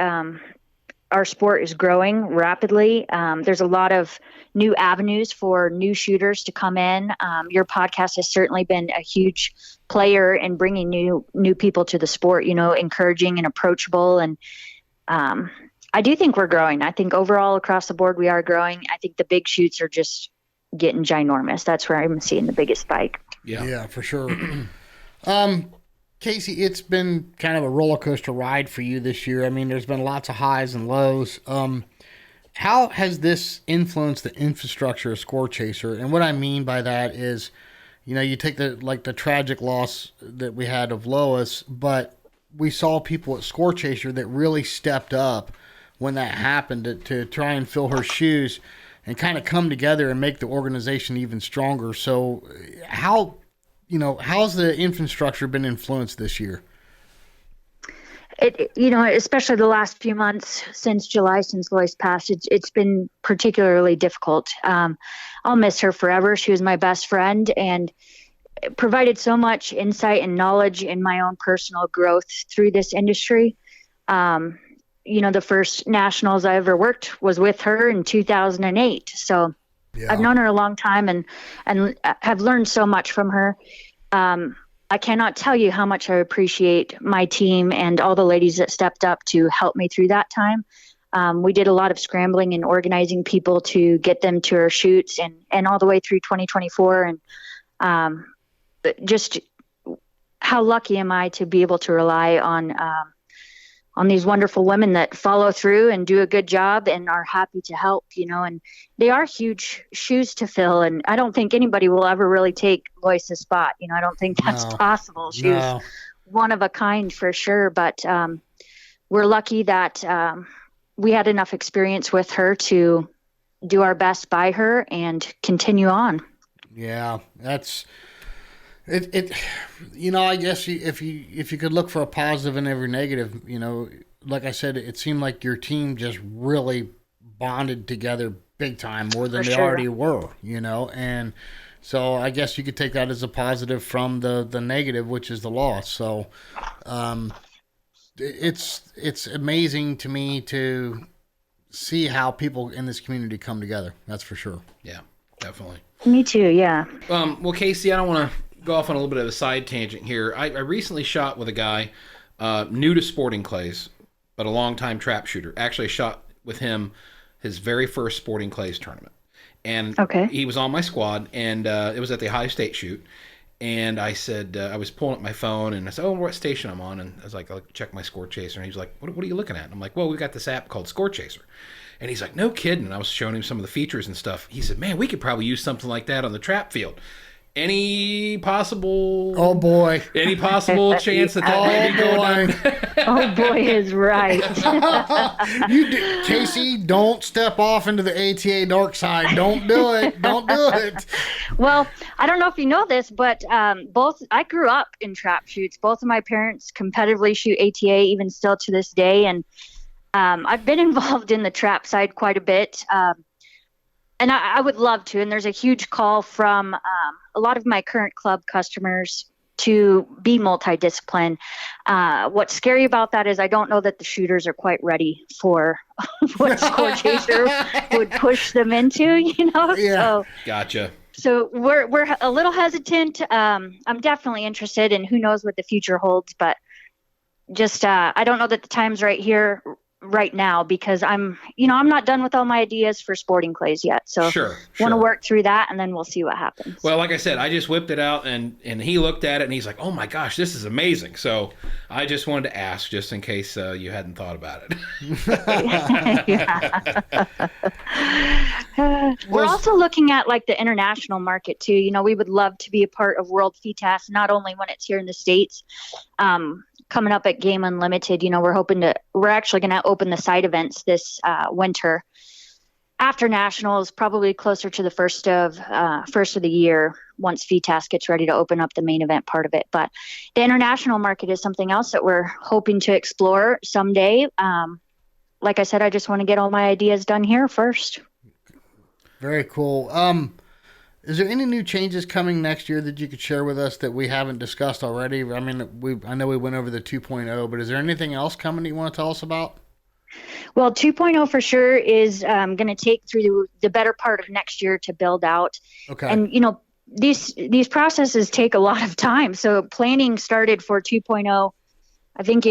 our sport is growing rapidly. There's a lot of new avenues for new shooters to come in. Your podcast has certainly been a huge player in bringing new people to the sport, encouraging and approachable. And I do think we're growing. I think overall across the board, we are growing. I think the big shoots are just getting ginormous. That's where I'm seeing the biggest spike. Yeah, for sure. Casey, it's been kind of a roller coaster ride for you this year. I mean, there's been lots of highs and lows. How has this influenced the infrastructure of Scorechaser? And what I mean by that is, you take the tragic loss that we had of Lois, but we saw people at Scorechaser that really stepped up when that happened to try and fill her shoes and kind of come together and make the organization even stronger. So how's the infrastructure been influenced this year? Especially the last few months since July, since Lois passed, it's been particularly difficult. I'll miss her forever. She was my best friend and provided so much insight and knowledge in my own personal growth through this industry. The first nationals I ever worked was with her in 2008. So yeah. I've known her a long time and have learned so much from her. I cannot tell you how much I appreciate my team and all the ladies that stepped up to help me through that time. We did a lot of scrambling and organizing people to get them to our shoots and all the way through 2024. And just how lucky am I to be able to rely on these wonderful women that follow through and do a good job and are happy to help, and they are huge shoes to fill. And I don't think anybody will ever really take Lois's spot. I don't think that's possible. She was one of a kind for sure, but we're lucky that we had enough experience with her to do our best by her and continue on. Yeah, that's it. I guess if you could look for a positive in every negative, like I said, it seemed like your team just really bonded together big time, more than For they sure. already were, you know. And so I guess you could take that as a positive from the negative, which is the loss. So it's amazing to me to see how people in this community come together. That's for sure. Yeah, definitely. Me too, yeah. Well, Casey, I don't want to go off on a little bit of a side tangent here. I recently shot with a guy new to sporting clays, but a longtime trap shooter. Actually shot with him his very first sporting clays tournament. And he was on my squad, and it was at the Ohio State shoot. And I said, I was pulling up my phone, and I said, what station I'm on? And I was like, I'll check my Scorechaser. And he was like, what are you looking at? And I'm like, well, we got this app called Scorechaser. And he's like, no kidding. And I was showing him some of the features and stuff. He said, man, we could probably use something like that on the trap field. Any possible... Oh, boy. Any possible chance that may be going Oh, boy is right. Casey, don't step off into the ATA dark side. Don't do it. Don't do it. Well, I don't know if you know this, but I grew up in trap shoots. Both of my parents competitively shoot ATA, even still to this day. And I've been involved in the trap side quite a bit. And I would love to. And there's a huge call from a lot of my current club customers to be multidisciplined. What's scary about that is I don't know that the shooters are quite ready for what Scorechaser would push them into, you know? Yeah. So, Gotcha. So we're a little hesitant. I'm definitely interested, and who knows what the future holds, but just I don't know that the time's right now, because I'm not done with all my ideas for sporting clays yet. So want to work through that, and then we'll see what happens. Well, like I said, I just whipped it out, and he looked at it, and he's like, oh my gosh, this is amazing. So I just wanted to ask, just in case you hadn't thought about it. We're also looking at like the international market too. You know, we would love to be a part of World FITAS, not only when it's here in the States, coming up at Game Unlimited. You know, we're actually going to open the side events this winter after nationals, probably closer to the first of the year, once FITAS gets ready to open up the main event part of it. But the international market is something else that we're hoping to explore someday. Like I said, I just want to get all my ideas done here first. Very cool. Is there any new changes coming next year that you could share with us that we haven't discussed already? I mean, I know we went over the 2.0, but is there anything else coming that you want to tell us about? Well, 2.0 for sure is going to take through the better part of next year to build out. Okay. And, you know, these processes take a lot of time. So planning started for 2.0, I think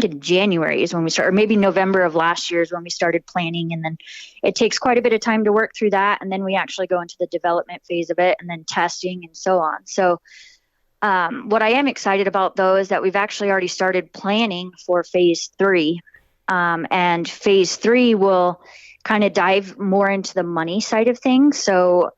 in January is when we started, or maybe November of last year is when we started planning. And then it takes quite a bit of time to work through that. And then we actually go into the development phase of it, and then testing and so on. So what I am excited about, though, is that we've actually already started planning for phase 3. And phase 3 will kind of dive more into the money side of things. So,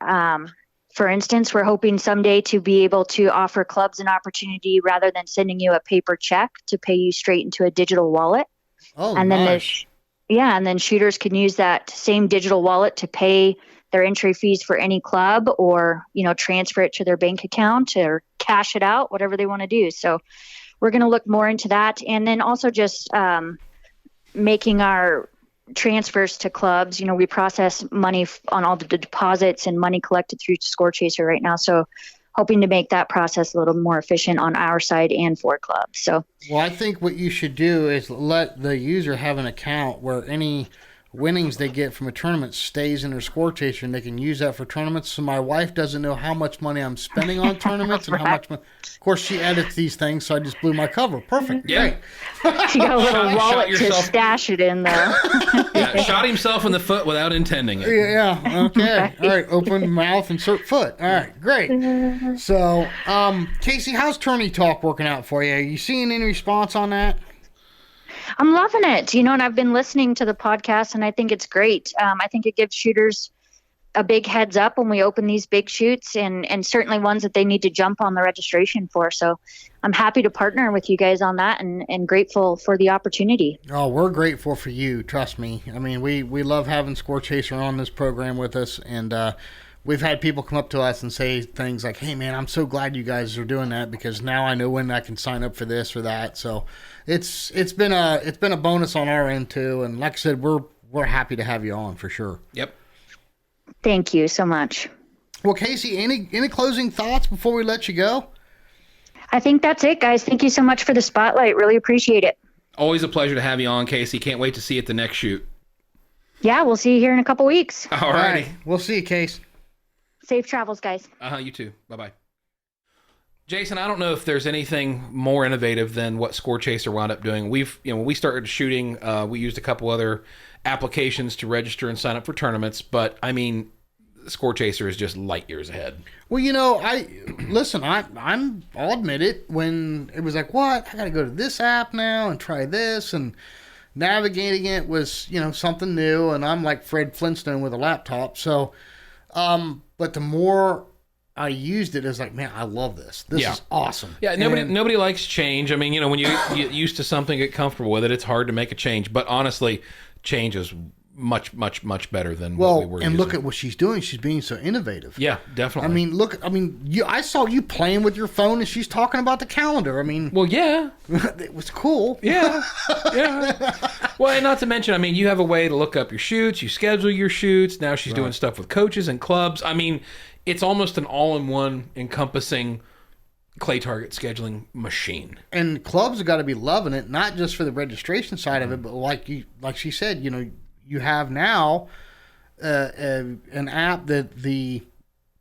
for instance, we're hoping someday to be able to offer clubs an opportunity, rather than sending you a paper check, to pay you straight into a digital wallet. Oh, and nice. And then shooters can use that same digital wallet to pay their entry fees for any club, or, you know, transfer it to their bank account or cash it out, whatever they want to do. So we're going to look more into that. And then also just making our transfers to clubs. You know, we process money on all the deposits and money collected through Scorechaser right now. So hoping to make that process a little more efficient on our side and for clubs. So, well, I think what you should do is let the user have an account where any winnings they get from a tournament stays in their Scorechaser, and they can use that for tournaments. So my wife doesn't know how much money I'm spending on tournaments and how much money. Of course, she edits these things, so I just blew my cover. Perfect. Yeah. Great. She got a little wallet to stash it in, though. Yeah, shot himself in the foot without intending it. Yeah. Okay. Right. All right. Open mouth, insert foot. All right. Great. So, Casey, how's Tourney Talk working out for you? Are you seeing any response on that? I'm loving it, you know, and I've been listening to the podcast, and I think it's great. I think it gives shooters a big heads up when we open these big shoots, and certainly ones that they need to jump on the registration for. So I'm happy to partner with you guys on that, and grateful for the opportunity. Oh, we're grateful for you. Trust me. I mean, we love having Scorechaser on this program with us, and we've had people come up to us and say things like, hey, man, I'm so glad you guys are doing that, because now I know when I can sign up for this or that. So it's been a bonus on our end too. And like I said, we're we're happy to have you on for sure. Yep. Thank you so much. Well, Casey, any closing thoughts before we let you go? I think that's it, guys. Thank you so much for the spotlight. Really appreciate it. Always a pleasure to have you on, Casey. Can't wait to see you at the next shoot. Yeah, we'll see you here in a couple weeks. All righty. We'll see you, Case. Safe travels, guys. You too. Bye-bye. Jason, I don't know if there's anything more innovative than what Scorechaser wound up doing. When we started shooting, we used a couple other applications to register and sign up for tournaments, but I mean, Scorechaser is just light years ahead. Well, I'll admit it. When it was like, what? I got to go to this app now and try this, and navigating it was, something new. And I'm like Fred Flintstone with a laptop. So, but the more I used it, it's like, man, I love this. This is awesome. Yeah, nobody likes change. I mean, when you get used to something, get comfortable with it, it's hard to make a change. But honestly, change is much, much, much better than what we were using. Look at what she's doing. She's being so innovative. Yeah, definitely. I saw you playing with your phone and she's talking about the calendar. Well, yeah. It was cool. Yeah. Well, and not to mention, you have a way to look up your shoots, you schedule your shoots. Now she's doing stuff with coaches and clubs. It's almost an all-in-one encompassing clay target scheduling machine. And clubs have got to be loving it, not just for the registration side of it, but like she said, you have now an app that the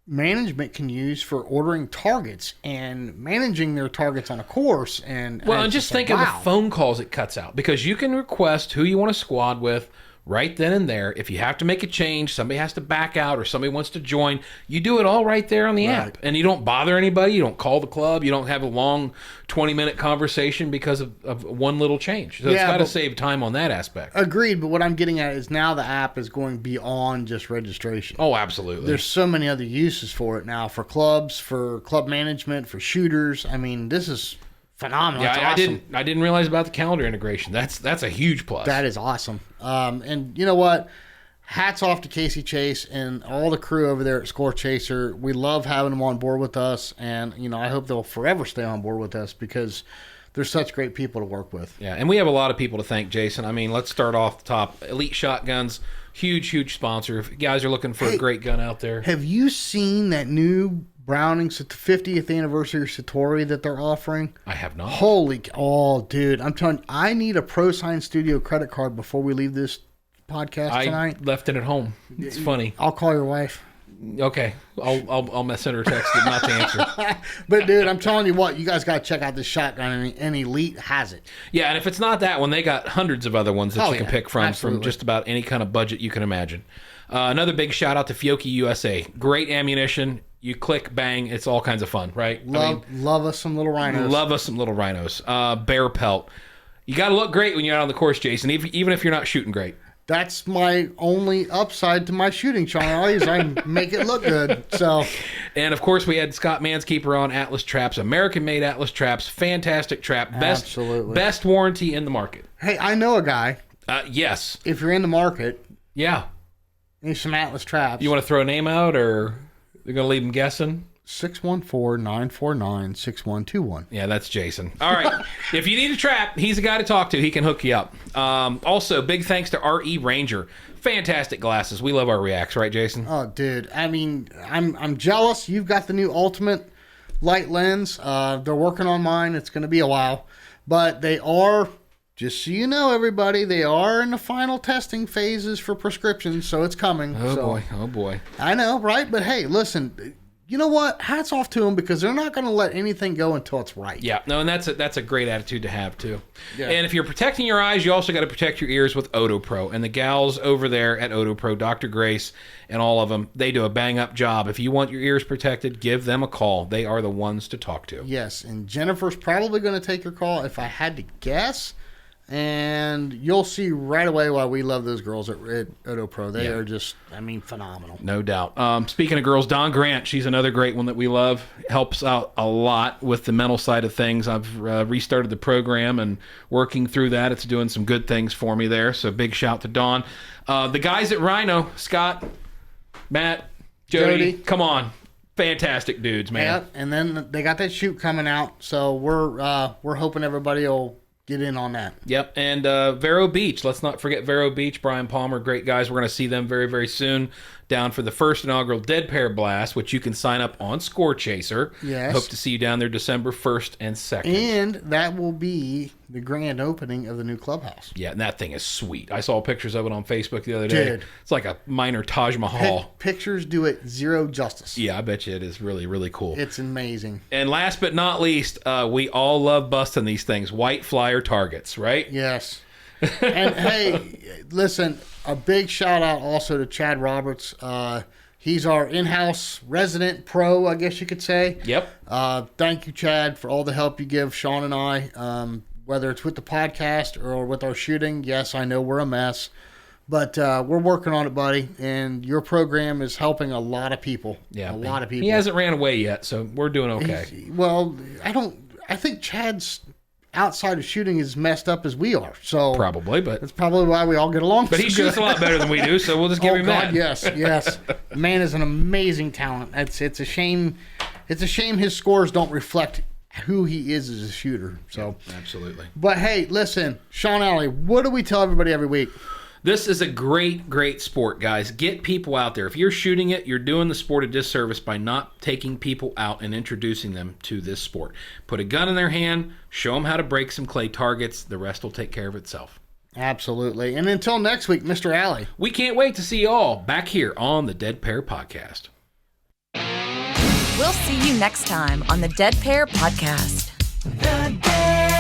management can use for ordering targets and managing their targets on a course. And just think of the phone calls it cuts out, because you can request who you want to squad with right then and there. If you have to make a change, somebody has to back out or somebody wants to join, you do it all right there on the app. And you don't bother anybody. You don't call the club. You don't have a long 20-minute conversation because of one little change. So it's got to save time on that aspect. Agreed. But what I'm getting at is now the app is going beyond just registration. Oh, absolutely. There's so many other uses for it now, for clubs, for club management, for shooters. This is phenomenal. Yeah, awesome. I didn't realize about the calendar integration. That's a huge plus. That is awesome. And you know what? Hats off to Casey Chase and all the crew over there at Scorechaser. We love having them on board with us, and I hope they'll forever stay on board with us because they're such great people to work with. Yeah, and we have a lot of people to thank, Jason. Let's start off the top. Elite Shotguns, huge sponsor. If you guys are looking for a great gun out there. Have you seen that new Browning 50th anniversary Satori that they're offering? I have not. Dude, I'm telling you, I need a ProSign Studio credit card before we leave this podcast tonight. I left it at home. It's funny. I'll call your wife. Okay, I'll send her a text not to answer. But dude, I'm telling you what, you guys got to check out this shotgun, and Elite has it. Yeah, and if it's not that one, they got hundreds of other ones that you can pick from just about any kind of budget you can imagine. Another big shout out to Fiocchi USA. Great ammunition. You click, bang, it's all kinds of fun, right? Love us some little rhinos. Bear pelt. You got to look great when you're out on the course, Jason, even if you're not shooting great. That's my only upside to my shooting, Sean. I make it look good. So, and of course, we had Scott Manspeaker on Atlas Traps, American-made Atlas Traps, fantastic trap, best warranty in the market. Hey, I know a guy. Yes. If you're in the market, yeah, need some Atlas Traps. You want to throw a name out, or you're going to leave them guessing? 614-949-6121. Yeah, that's Jason. All right. If you need a trap, he's the guy to talk to. He can hook you up. Also, big thanks to RE Ranger. Fantastic glasses. We love our Reacts, right, Jason? Oh, dude. I'm jealous. You've got the new Ultimate light lens. They're working on mine. It's going to be a while. But they are, just so you know, everybody, they are in the final testing phases for prescriptions, so it's coming. Oh, boy. I know, right? But hey, listen, you know what? Hats off to them, because they're not going to let anything go until it's right. Yeah, no, and that's a great attitude to have, too. Yeah. And if you're protecting your eyes, you also got to protect your ears with OtoPro. And the gals over there at OtoPro, Dr. Grace and all of them, they do a bang-up job. If you want your ears protected, give them a call. They are the ones to talk to. Yes, and Jennifer's probably going to take your call, if I had to guess. And you'll see right away why we love those girls at OtoPro. They are just, phenomenal. No doubt. Speaking of girls, Dawn Grant, she's another great one that we love. Helps out a lot with the mental side of things. I've restarted the program and working through that. It's doing some good things for me there. So big shout to Dawn. The guys at Rhino, Scott, Matt, Jody, come on. Fantastic dudes, man. Yeah, and then they got that shoot coming out. So we're hoping everybody will get in on that. Yep, and Vero Beach. Let's not forget Vero Beach. Brian Palmer, great guys. We're going to see them very, very soon down for the first inaugural Dead Pair Blast, which you can sign up on Scorechaser. Yes. Hope to see you down there December 1st and 2nd. And that will be the grand opening of the new clubhouse. Yeah, and that thing is sweet. I saw pictures of it on Facebook the other day. Dude. It's like a minor Taj Mahal. Pictures do it zero justice. Yeah, I bet you it is really, really cool. It's amazing. And last but not least, we all love busting these things. White flyer targets, right? Yes. And hey, listen, a big shout out also to Chad Roberts. He's our in-house resident pro, I guess you could say. Yep. Thank you, Chad, for all the help you give Sean and I, whether it's with the podcast or with our shooting. Yes, I know we're a mess, but we're working on it, buddy. And your program is helping a lot of people. Yeah, a lot of people. He hasn't ran away yet, so we're doing okay. Well, I think Chad's outside of shooting as messed up as we are. So probably, but that's probably why we all get along. But he shoots a lot better than we do, so we'll just give him that. Yes. The man is an amazing talent. It's a shame. It's a shame his scores don't reflect who he is as a shooter. So yeah, absolutely. But hey, listen, Sean Alley, what do we tell everybody every week? This is a great, great sport, guys. Get people out there. If you're shooting it, you're doing the sport a disservice by not taking people out and introducing them to this sport. Put a gun in their hand, show them how to break some clay targets. The rest will take care of itself. Absolutely. And until next week, Mr. Alley. We can't wait to see you all back here on the Dead Pair Podcast. We'll see you next time on the Dead Pair Podcast. The Dead Pair.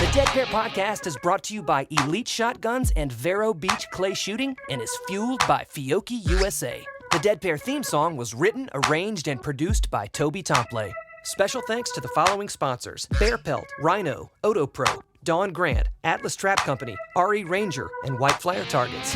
The Dead Pair Podcast is brought to you by Elite Shotguns and Vero Beach Clay Shooting and is fueled by Fiocchi USA. The Dead Pair theme song was written, arranged, and produced by Toby Tomplay. Special thanks to the following sponsors: Bear Pelt, Rhino, Oto Pro, Dawn Grant, Atlas Trap Company, RE Ranger, and White Flyer Targets.